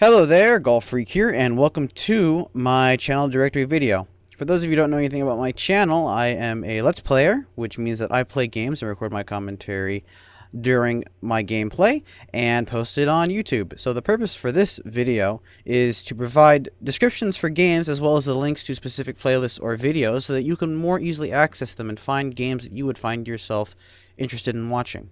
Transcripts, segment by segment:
Hello there, Golffreak here, and welcome to my channel directory video. For those of you who don't know anything about my channel, I am a Let's Player, which means that I play games and record my commentary during my gameplay and post it on YouTube. So the purpose for this video is to provide descriptions for games as well as the links to specific playlists or videos so that you can more easily access them and find games that you would find yourself interested in watching.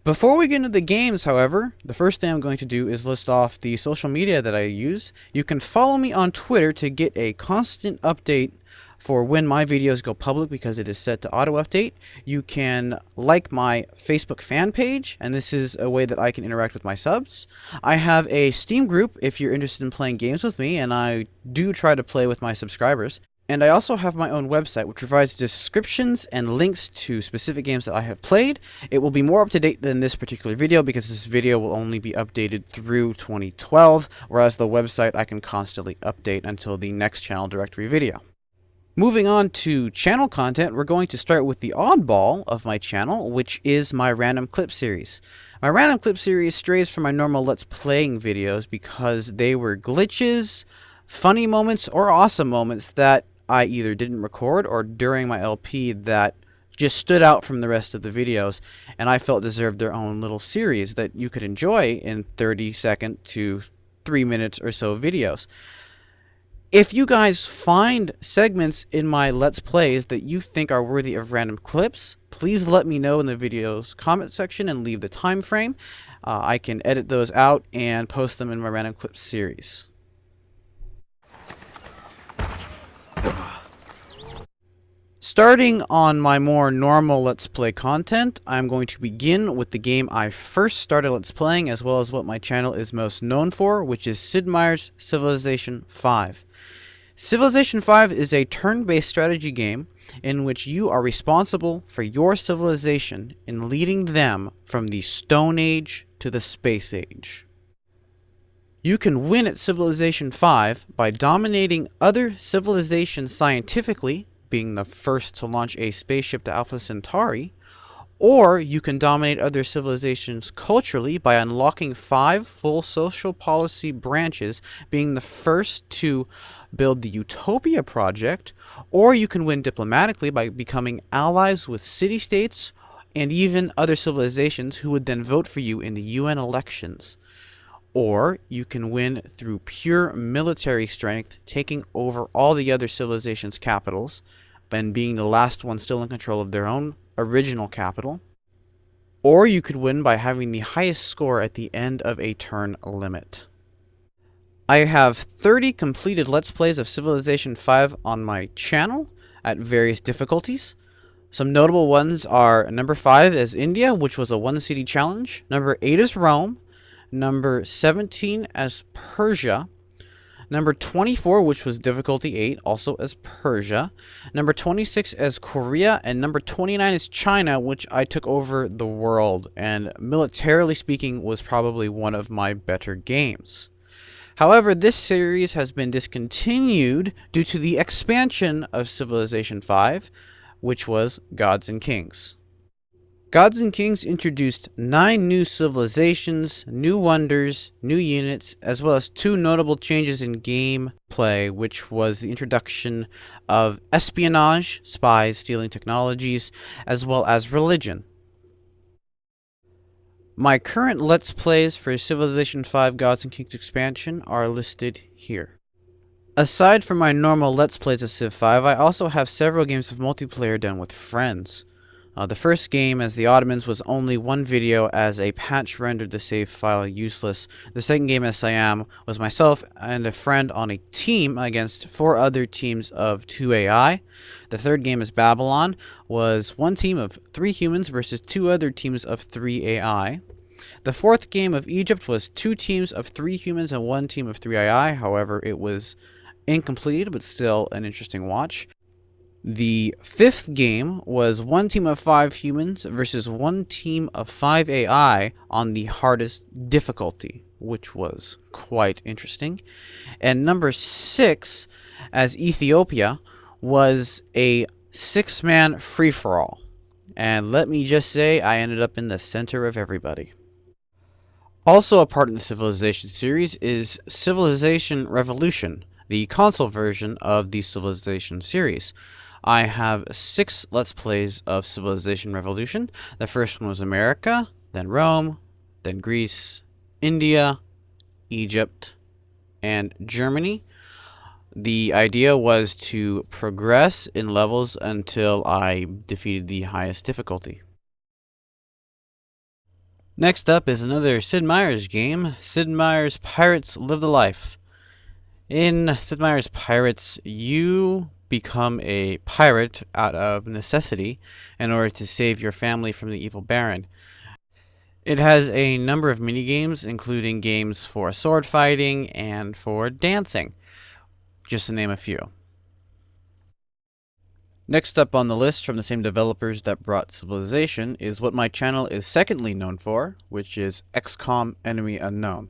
Before we get into the games, however, the first thing I'm going to do is list off the social media that I use. You can follow me on Twitter to get a constant update for when my videos go public because it is set to auto-update. You can like my Facebook fan page, and this is a way that I can interact with my subs. I have a Steam group if you're interested in playing games with me, and I do try to play with my subscribers. And I also have my own website, which provides descriptions and links to specific games that I have played. It will be more up to date than this particular video because this video will only be updated through 2012, whereas the website I can constantly update until the next channel directory video. Moving on to channel content, we're going to start with the oddball of my channel, which is my random clip series. My random clip series strays from my normal Let's Playing videos because they were glitches, funny moments, or awesome moments that I either didn't record or during my LP that just stood out from the rest of the videos and I felt deserved their own little series that you could enjoy in 30-second to 3 minutes or so videos. If you guys find segments in my Let's Plays that you think are worthy of random clips, please let me know in the video's comment section and leave the time frame. I can edit those out and post them in my random clips series. Starting on my more normal Let's Play content, I'm going to begin with the game I first started Let's Playing as well as what my channel is most known for, which is Sid Meier's Civilization V. Civilization V is a turn-based strategy game in which you are responsible for your civilization in leading them from the Stone Age to the Space Age. You can win at Civilization V by dominating other civilizations scientifically, being the first to launch a spaceship to Alpha Centauri, or you can dominate other civilizations culturally by unlocking 5 full social policy branches, being the first to build the Utopia project, or you can win diplomatically by becoming allies with city-states and even other civilizations who would then vote for you in the UN elections. Or you can win through pure military strength, taking over all the other civilizations' capitals, and being the last one still in control of their own original capital. Or you could win by having the highest score at the end of a turn limit. I have 30 completed Let's Plays of Civilization V on my channel at various difficulties. Some notable ones are number 5 is India, which was a 1-city challenge. Number 8 is Rome. Number 17 as Persia. Number 24, which was difficulty 8, also as Persia. Number 26 as Korea, and number 29 is China, which I took over the world, and militarily speaking was probably one of my better games. However, this series has been discontinued due to the expansion of Civilization V, which was Gods and Kings. Gods and Kings introduced 9 new civilizations, new wonders, new units, as well as 2 notable changes in gameplay, which was the introduction of espionage, spies stealing technologies, as well as religion. My current Let's Plays for Civilization V Gods and Kings expansion are listed here. Aside from my normal Let's Plays of Civ V, I also have several games of multiplayer done with friends. The first game, as the Ottomans, was only one video as a patch rendered the save file useless. The second game, as Siam, was myself and a friend on a team against 4 other teams of 2 AI. The third game, as Babylon, was one team of 3 humans versus 2 other teams of 3 AI. The fourth game of Egypt was 2 teams of 3 humans and 1 team of 3 AI. However, it was incomplete, but still an interesting watch. The fifth game was 1 team of 5 humans versus 1 team of 5 AI on the hardest difficulty, which was quite interesting. And number 6, as Ethiopia, was a 6-man free-for-all. And let me just say, I ended up in the center of everybody. Also a part of the Civilization series is Civilization Revolution, the console version of the Civilization series. I have 6 Let's Plays of Civilization Revolution. The first one was America, then Rome, then Greece, India, Egypt, and Germany. The idea was to progress in levels until I defeated the highest difficulty. Next up is another Sid Meier's game, Sid Meier's Pirates Live the Life. In Sid Meier's Pirates, you become a pirate out of necessity in order to save your family from the evil Baron. It has a number of minigames, including games for sword fighting and for dancing, just to name a few. Next up on the list from the same developers that brought Civilization is what my channel is secondly known for, which is XCOM Enemy Unknown.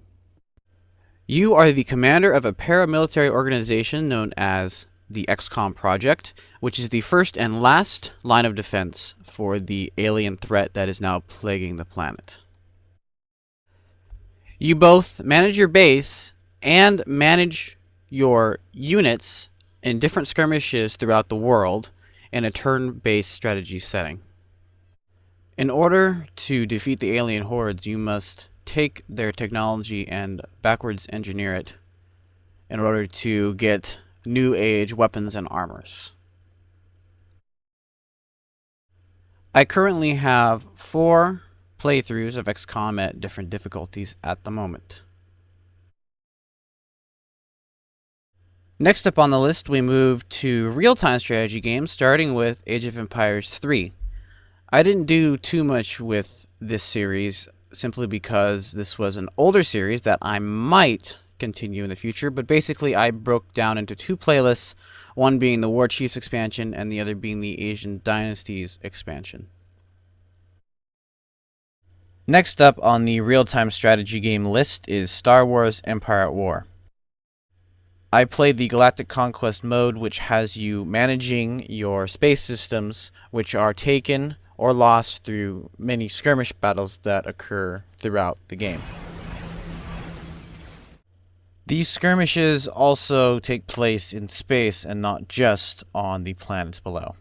You are the commander of a paramilitary organization known as the XCOM Project, which is the first and last line of defense for the alien threat that is now plaguing the planet. You both manage your base and manage your units in different skirmishes throughout the world in a turn-based strategy setting. In order to defeat the alien hordes, you must take their technology and backwards engineer it in order to get new age weapons and armors. I currently have 4 playthroughs of XCOM at different difficulties at the moment. Next up on the list, we move to real-time strategy games, starting with Age of Empires 3. I didn't do too much with this series, simply because this was an older series that I might continue in the future, but basically I broke down into 2 playlists, one being the War Chiefs expansion and the other being the Asian Dynasties expansion. Next up on the real-time strategy game list is Star Wars Empire at War. I played the Galactic Conquest mode, which has you managing your space systems, which are taken or lost through many skirmish battles that occur throughout the game. These skirmishes also take place in space and not just on the planets below.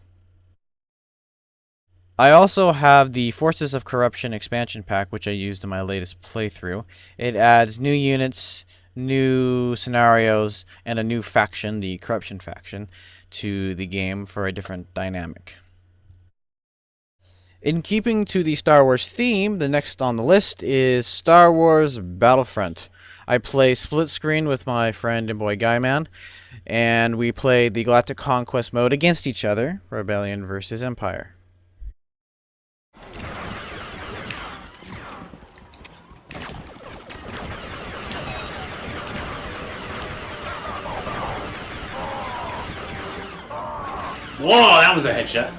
I also have the Forces of Corruption expansion pack, which I used in my latest playthrough. It adds new units, new scenarios, and a new faction, the Corruption faction, to the game for a different dynamic. In keeping to the Star Wars theme, the next on the list is Star Wars Battlefront. I play split screen with my friend and boy Guyman, and we play the Galactic Conquest mode against each other, Rebellion versus Empire. Whoa, that was a headshot.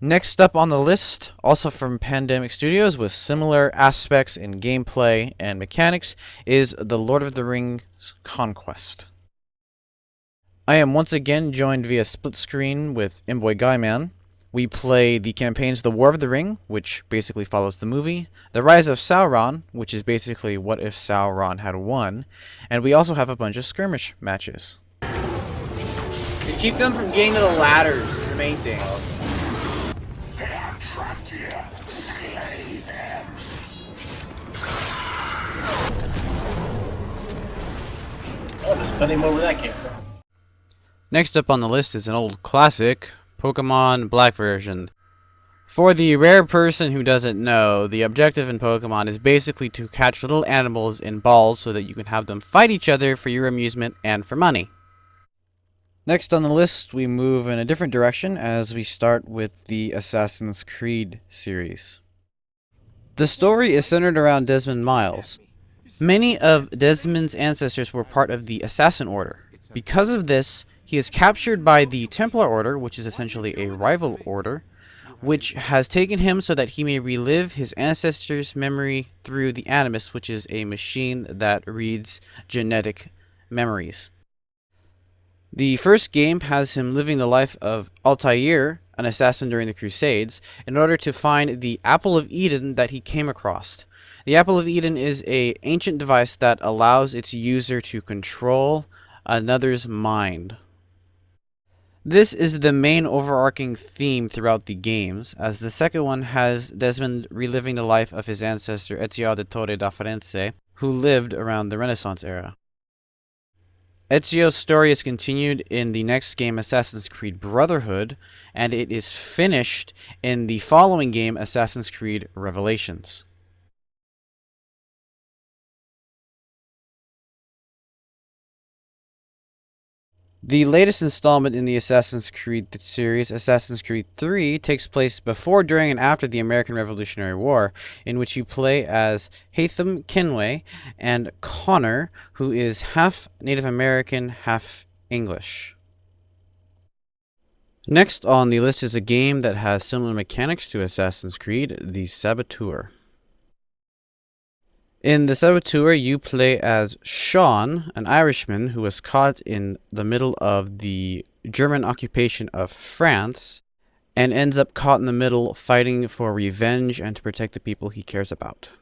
Next up on the list, also from Pandemic Studios with similar aspects in gameplay and mechanics, is The Lord of the Rings Conquest. I am once again joined via split screen with Imboy Guyman. We play the campaigns The War of the Ring, which basically follows the movie, The Rise of Sauron, which is basically what if Sauron had won, and we also have a bunch of skirmish matches. Just keep them from getting to the ladders, is the main thing. They are trapped here. Slay them. Oh, there's plenty more where that came from. Next up on the list is an old classic, Pokemon Black version. For the rare person who doesn't know, the objective in Pokemon is basically to catch little animals in balls so that you can have them fight each other for your amusement and for money. Next on the list, we move in a different direction as we start with the Assassin's Creed series. The story is centered around Desmond Miles. Many of Desmond's ancestors were part of the Assassin Order. Because of this, he is captured by the Templar Order, which is essentially a rival order, which has taken him so that he may relive his ancestors' memory through the Animus, which is a machine that reads genetic memories. The first game has him living the life of Altair, an assassin during the Crusades, in order to find the Apple of Eden that he came across. The Apple of Eden is an ancient device that allows its user to control another's mind. This is the main overarching theme throughout the games, as the second one has Desmond reliving the life of his ancestor Ezio de Torre da Firenze, who lived around the Renaissance era. Ezio's story is continued in the next game, Assassin's Creed Brotherhood, and it is finished in the following game, Assassin's Creed Revelations. The latest installment in the Assassin's Creed series, Assassin's Creed 3, takes place before, during, and after the American Revolutionary War, in which you play as Haytham Kenway and Connor, who is half Native American, half English. Next on the list is a game that has similar mechanics to Assassin's Creed, the Saboteur. In the Saboteur, you play as Sean, an Irishman who was caught in the middle of the German occupation of France, and ends up caught in the middle fighting for revenge and to protect the people he cares about.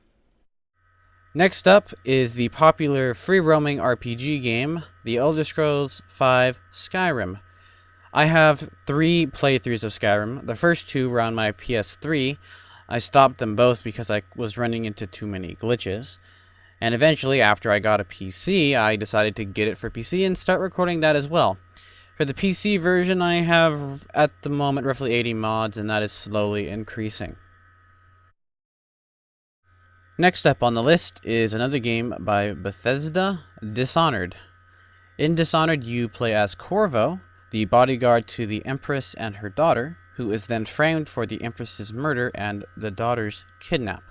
Next up is the popular free-roaming RPG game, The Elder Scrolls V Skyrim. I have 3 playthroughs of Skyrim. The first 2 were on my PS3. I stopped them both because I was running into too many glitches. And eventually, after I got a PC, I decided to get it for PC and start recording that as well. For the PC version, I have, at the moment, roughly 80 mods, and that is slowly increasing. Next up on the list is another game by Bethesda, Dishonored. In Dishonored, you play as Corvo, the bodyguard to the Empress and her daughter, who is then framed for the Empress's murder and the daughter's kidnap.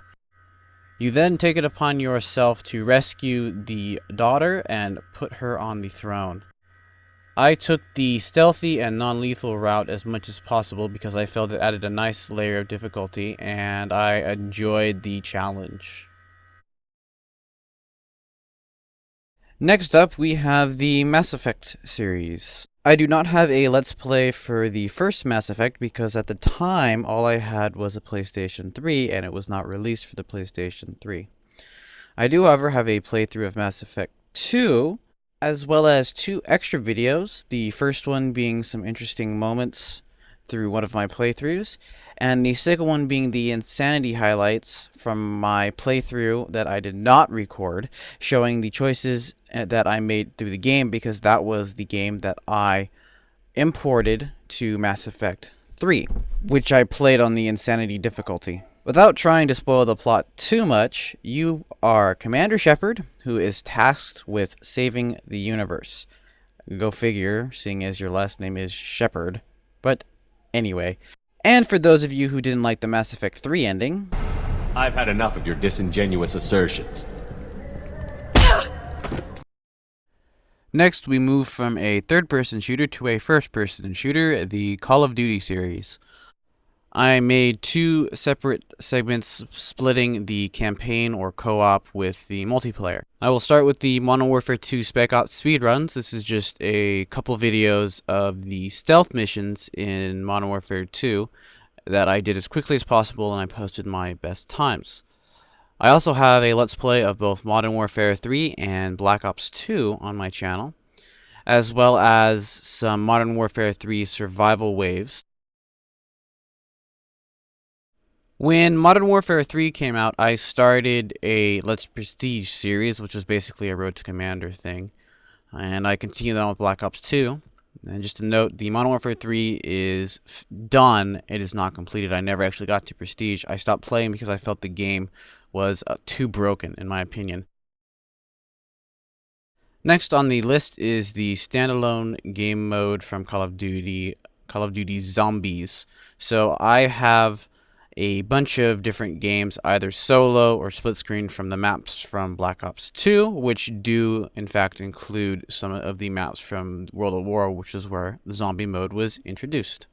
You then take it upon yourself to rescue the daughter and put her on the throne. I took the stealthy and non-lethal route as much as possible because I felt it added a nice layer of difficulty and I enjoyed the challenge. Next up, we have the Mass Effect series. I do not have a Let's Play for the first Mass Effect because at the time all I had was a PlayStation 3 and it was not released for the PlayStation 3. I do, however, have a playthrough of Mass Effect 2, as well as 2 extra videos, the first one being some interesting moments through one of my playthroughs, and the second one being the insanity highlights from my playthrough that I did not record, showing the choices that I made through the game because that was the game that I imported to Mass Effect 3, which I played on the insanity difficulty. Without trying to spoil the plot too much, you are Commander Shepard, who is tasked with saving the universe. Go figure, seeing as your last name is Shepard. But anyway, and for those of you who didn't like the Mass Effect 3 ending, I've had enough of your disingenuous assertions. next we move from a third-person shooter to a first-person shooter, the Call of Duty series. I made 2 separate segments splitting the campaign or co-op with the multiplayer. I will start with the Modern Warfare 2 Spec Ops speedruns. This is just a couple videos of the stealth missions in Modern Warfare 2 that I did as quickly as possible and I posted my best times. I also have a Let's Play of both Modern Warfare 3 and Black Ops 2 on my channel, as well as some Modern Warfare 3 survival waves. When Modern Warfare 3 came out, I started a Let's Prestige series, which was basically a Road to Commander thing. And I continued on with Black Ops 2. And just to note, the Modern Warfare 3 is done. It is not completed. I never actually got to Prestige. I stopped playing because I felt the game was too broken, in my opinion. Next on the list is the standalone game mode from Call of Duty Zombies. So I have a bunch of different games, either solo or split screen from the maps from Black Ops 2, which do in fact include some of the maps from World at War, which is where the zombie mode was introduced.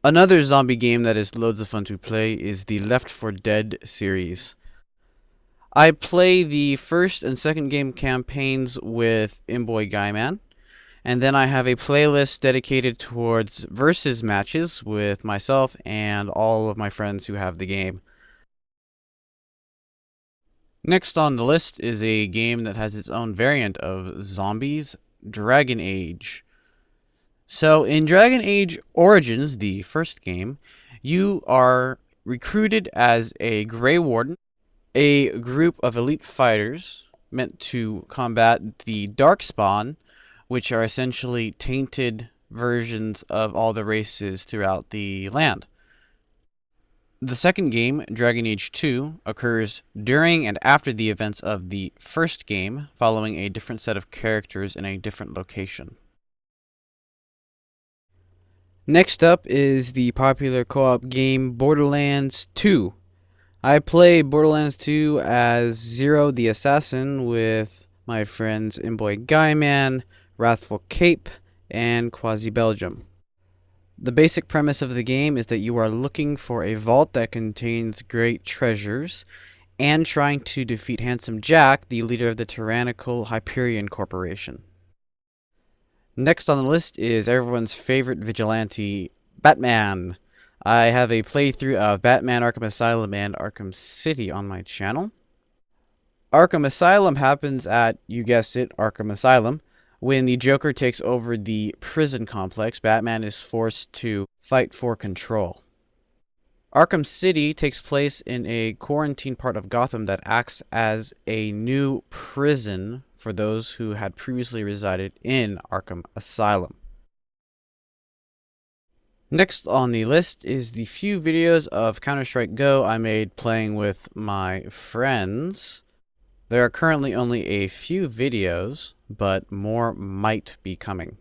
Another zombie game that is loads of fun to play is the Left 4 Dead series. I play the first and second game campaigns with Imboy Guyman, And then I have a playlist dedicated towards versus matches with myself and all of my friends who have the game. Next on the list is a game that has its own variant of zombies, Dragon Age. So in Dragon Age Origins, the first game, you are recruited as a Grey Warden, a group of elite fighters meant to combat the Darkspawn, which are essentially tainted versions of all the races throughout the land. The second game, Dragon Age 2, occurs during and after the events of the first game, following a different set of characters in a different location. Next up is the popular co-op game Borderlands 2. I play Borderlands 2 as Zero the Assassin with my friends Imboy Guyman, Wrathful Cape, and Quasi Belgium. The basic premise of the game is that you are looking for a vault that contains great treasures and trying to defeat Handsome Jack, the leader of the tyrannical Hyperion Corporation. Next on the list is everyone's favorite vigilante, Batman. I have a playthrough of Batman Arkham Asylum and Arkham City on my channel. Arkham Asylum happens at, you guessed it, Arkham Asylum. When the Joker takes over the prison complex, Batman is forced to fight for control. Arkham City takes place in a quarantine part of Gotham that acts as a new prison for those who had previously resided in Arkham Asylum. Next on the list is the few videos of Counter-Strike Go I made playing with my friends. There are currently only a few videos, but more might be coming.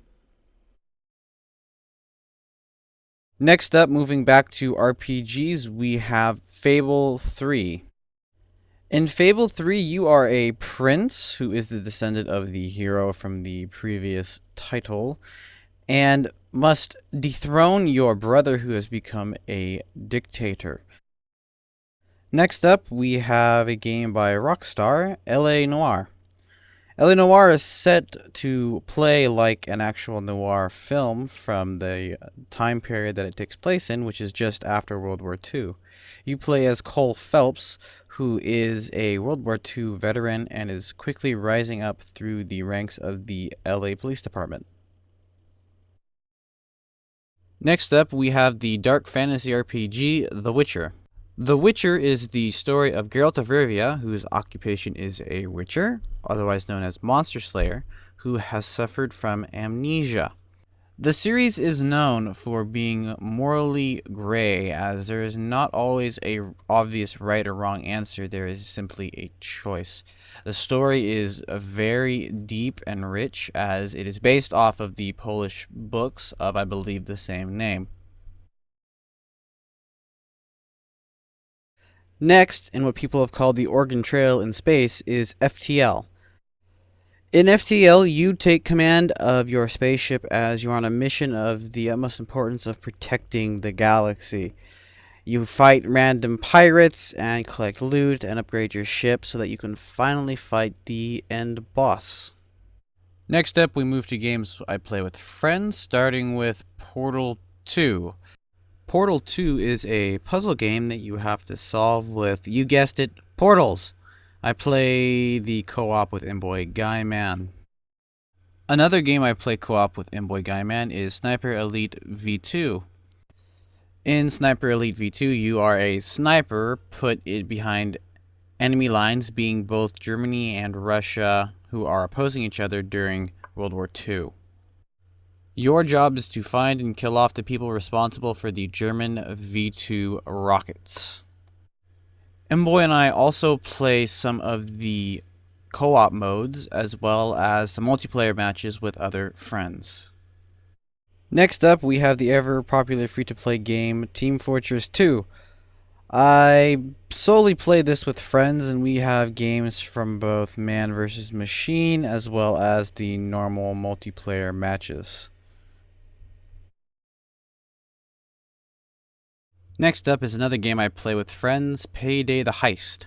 Next up, moving back to RPGs, we have Fable 3. In Fable 3, you are a prince who is the descendant of the hero from the previous title, and must dethrone your brother who has become a dictator. Next up, we have a game by Rockstar, LA Noire. LA Noire is set to play like an actual noir film from the time period that it takes place in, which is just after World War II. You play as Cole Phelps, who is a World War II veteran and is quickly rising up through the ranks of the LA Police Department. Next up, we have the dark fantasy RPG, The Witcher. The Witcher is the story of Geralt of Rivia, whose occupation is a witcher, otherwise known as Monster Slayer, who has suffered from amnesia. The series is known for being morally gray, as there is not always a obvious right or wrong answer, there is simply a choice. The story is very deep and rich, as it is based off of the Polish books of, I believe, the same name. Next, in what people have called the Oregon Trail in space, is FTL. In FTL, you take command of your spaceship as you're on a mission of the utmost importance of protecting the galaxy. You fight random pirates and collect loot and upgrade your ship so that you can finally fight the end boss. Next up, we move to games I play with friends, starting with Portal 2. Portal 2 is a puzzle game that you have to solve with, you guessed it, portals. I play the co-op with Imboy Guyman. Another game I play co-op with Imboy Guyman is Sniper Elite V2. In Sniper Elite V2, you are a sniper put behind enemy lines, being both Germany and Russia, who are opposing each other during World War II. Your job is to find and kill off the people responsible for the German V2 rockets. Imboy and I also play some of the co-op modes, as well as some multiplayer matches with other friends. Next up, we have the ever-popular free-to-play game Team Fortress 2. I solely play this with friends, and we have games from both man versus machine, as well as the normal multiplayer matches. Next up is another game I play with friends, PayDay the Heist.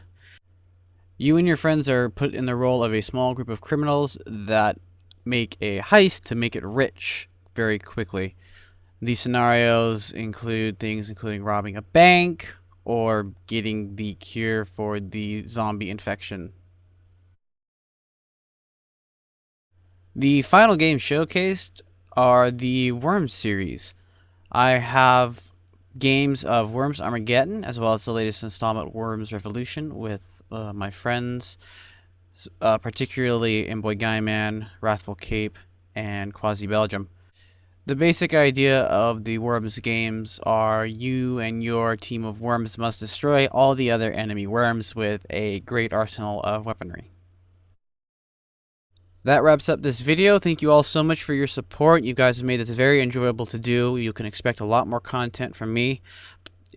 You and your friends are put in the role of a small group of criminals that make a heist to make it rich very quickly. These scenarios include things including robbing a bank or getting the cure for the zombie infection. The final games showcased are the Worms series. I have games of Worms Armageddon, as well as the latest installment Worms Revolution with my friends, particularly Imboy Guyman, Wrathful Cape, and Quasi Belgium. The basic idea of the Worms games are you and your team of worms must destroy all the other enemy worms with a great arsenal of weaponry. That wraps up this video. Thank you all so much for your support. You guys have made this very enjoyable to do. You can expect a lot more content from me.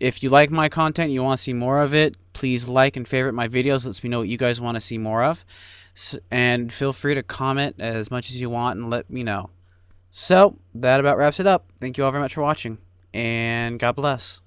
If you like my content, you want to see more of it, please like and favorite my videos. Lets me know what you guys want to see more of. And feel free to comment as much as you want and let me know. So, that about wraps it up. Thank you all very much for watching, and God bless.